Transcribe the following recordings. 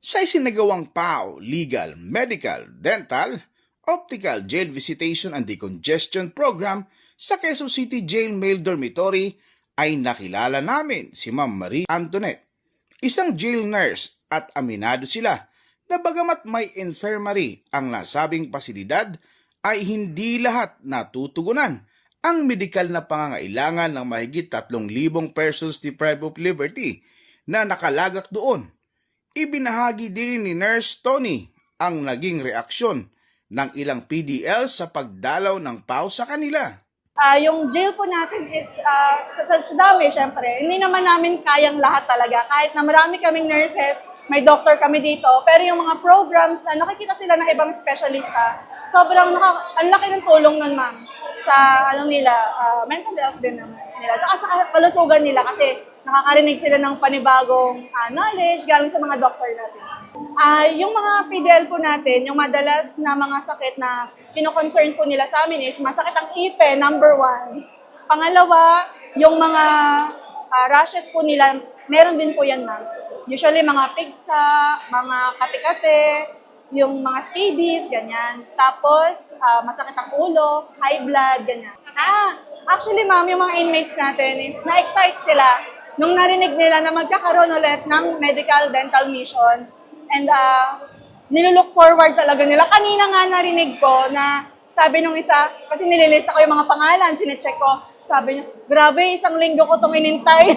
Sa isinagawang PAO, Legal, Medical, Dental, Optical Jail Visitation and Decongestion Program sa Quezon City Jail Male Dormitory ay nakilala namin si Ma'am Marie Antoinette, isang jail nurse, at aminado sila na bagamat may infirmary ang nasabing pasilidad ay hindi lahat natutugunan ang medikal na pangangailangan ng mahigit 3,000 persons deprived of liberty na nakalagak doon. Ibinahagi din ni Nurse Tony ang naging reaksyon ng ilang PDL sa pagdalaw ng PAO sa kanila. Yung jail po natin is, sa dami syempre, hindi naman namin kayang lahat talaga. Kahit na marami kaming nurses, may doctor kami dito, pero yung mga programs na nakikita sila ng ibang specialista, sobrang ang laki ng tulong nun, ma'am, sa mental health din naman nila. Sa kalusugan nila kasi nakakarinig sila ng panibagong knowledge galing sa mga doctor natin. Yung mga PDL po natin, yung madalas na mga sakit na kino-concern po nila sa amin is masakit ang ipe, number 1. Pangalawa, yung mga rashes po nila, meron din po yan, ma'am. Usually mga pigsa, mga kate-kate, yung mga scabies, ganyan. Tapos, masakit ang ulo, high blood, ganyan. Actually, ma'am, yung mga inmates natin is na-excite sila nung narinig nila na magkakaroon ulit ng medical dental mission. And nilulook forward talaga nila. Kanina nga narinig ko na sabi nung isa, kasi nililista ko yung mga pangalan, sinecheck ko. Sabi niya, grabe, 1 linggo ko itong inintay.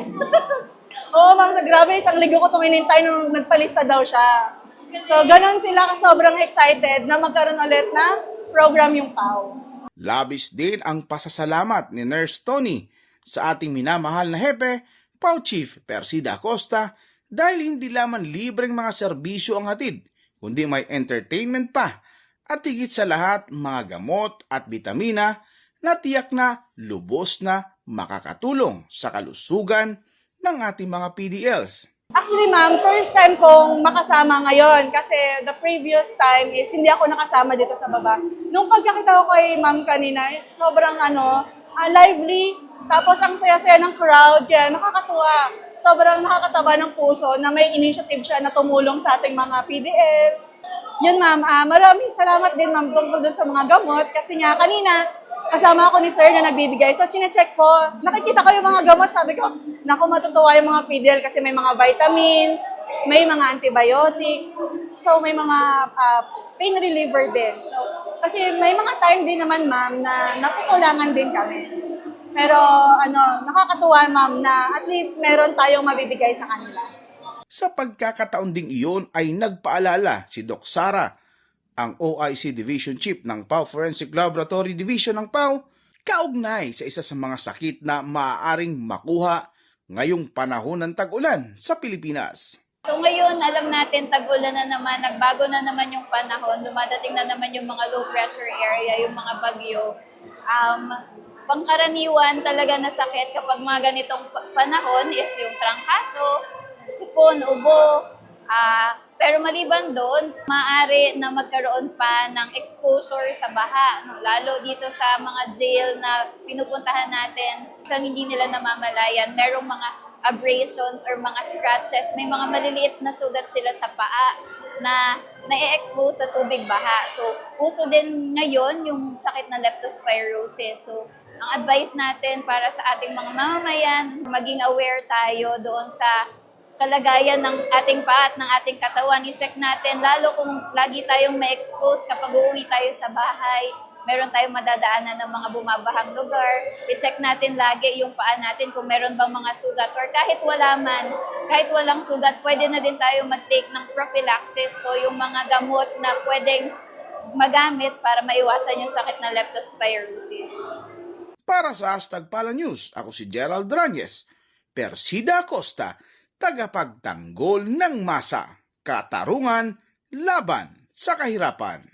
Oo, ma'am, grabe, 1 linggo ko itong inintay nung nagpalista daw siya. So, ganun sila, sobrang excited na magkaroon ulit ng program yung PAO. Labis din ang pasasalamat ni Nurse Tony sa ating minamahal na hepe, PAO Chief Persida Acosta, dahil hindi lamang libreng mga serbisyo ang hatid, kundi may entertainment pa at higit sa lahat mga gamot at bitamina na tiyak na lubos na makakatulong sa kalusugan ng ating mga PDLs. Actually, ma'am, first time kong makasama ngayon kasi the previous time is hindi ako nakasama dito sa baba. Nung pagkakita ko kay ma'am kanina, is sobrang lively, tapos ang saya-saya ng crowd, kaya nakakatuwa. Sobrang nakakataba ng puso na may initiative siya na tumulong sa ating mga PDL. Yun, ma'am, maraming salamat din, ma'am, tungkol dun sa mga gamot kasi nga kanina, kasama ako ni sir na nagbibigay. So, chinecheck ko, nakikita ko yung mga gamot, sabi ko, naku, matutuwa yung mga PDL kasi may mga vitamins, may mga antibiotics, so may mga pain reliever din. So, kasi may mga time din naman, ma'am, na nakukulangan din kami. Pero nakakatuwa, ma'am, na at least meron tayong mabibigay sa kanila. Sa pagkakataon ding iyon ay nagpaalala si Doc Sara, ang OIC Division Chief ng PAO Forensic Laboratory Division ng PAO, kaugnay sa isa sa mga sakit na maaaring makuha ngayong panahon ng tag-ulan sa Pilipinas. So ngayon, alam natin, tag-ulan na naman, nagbago na naman yung panahon, dumadating na naman yung mga low pressure area, yung mga bagyo. Pangkaraniwan talaga na sakit kapag mga ganitong panahon is yung trangkaso, sipon, ubo, pero maliban doon, maaari na magkaroon pa ng exposure sa baha, no? Lalo dito sa mga jail na pinupuntahan natin, sa hindi nila namamalayan, merong mga abrasions or mga scratches, may mga maliliit na sugat sila sa paa na na-expose sa tubig baha. So, uso din ngayon yung sakit na leptospirosis. So, ang advice natin para sa ating mga mamamayan, maging aware tayo doon sa kalagayan ng ating paa at ng ating katawan. I-check natin, lalo kung lagi tayong ma-expose kapag uuwi tayo sa bahay, meron tayong madadaanan ng mga bumabahang lugar. I-check natin lagi yung paa natin kung meron bang mga sugat. Or kahit wala man, kahit walang sugat, pwede na din tayo mag-take ng prophylaxis o yung mga gamot na pwedeng magamit para maiwasan yung sakit na leptospirosis. Para sa #Pala News, ako si Gerald Ranyes, Persida Acosta, tagapagtanggol ng masa, katarungan, laban sa kahirapan.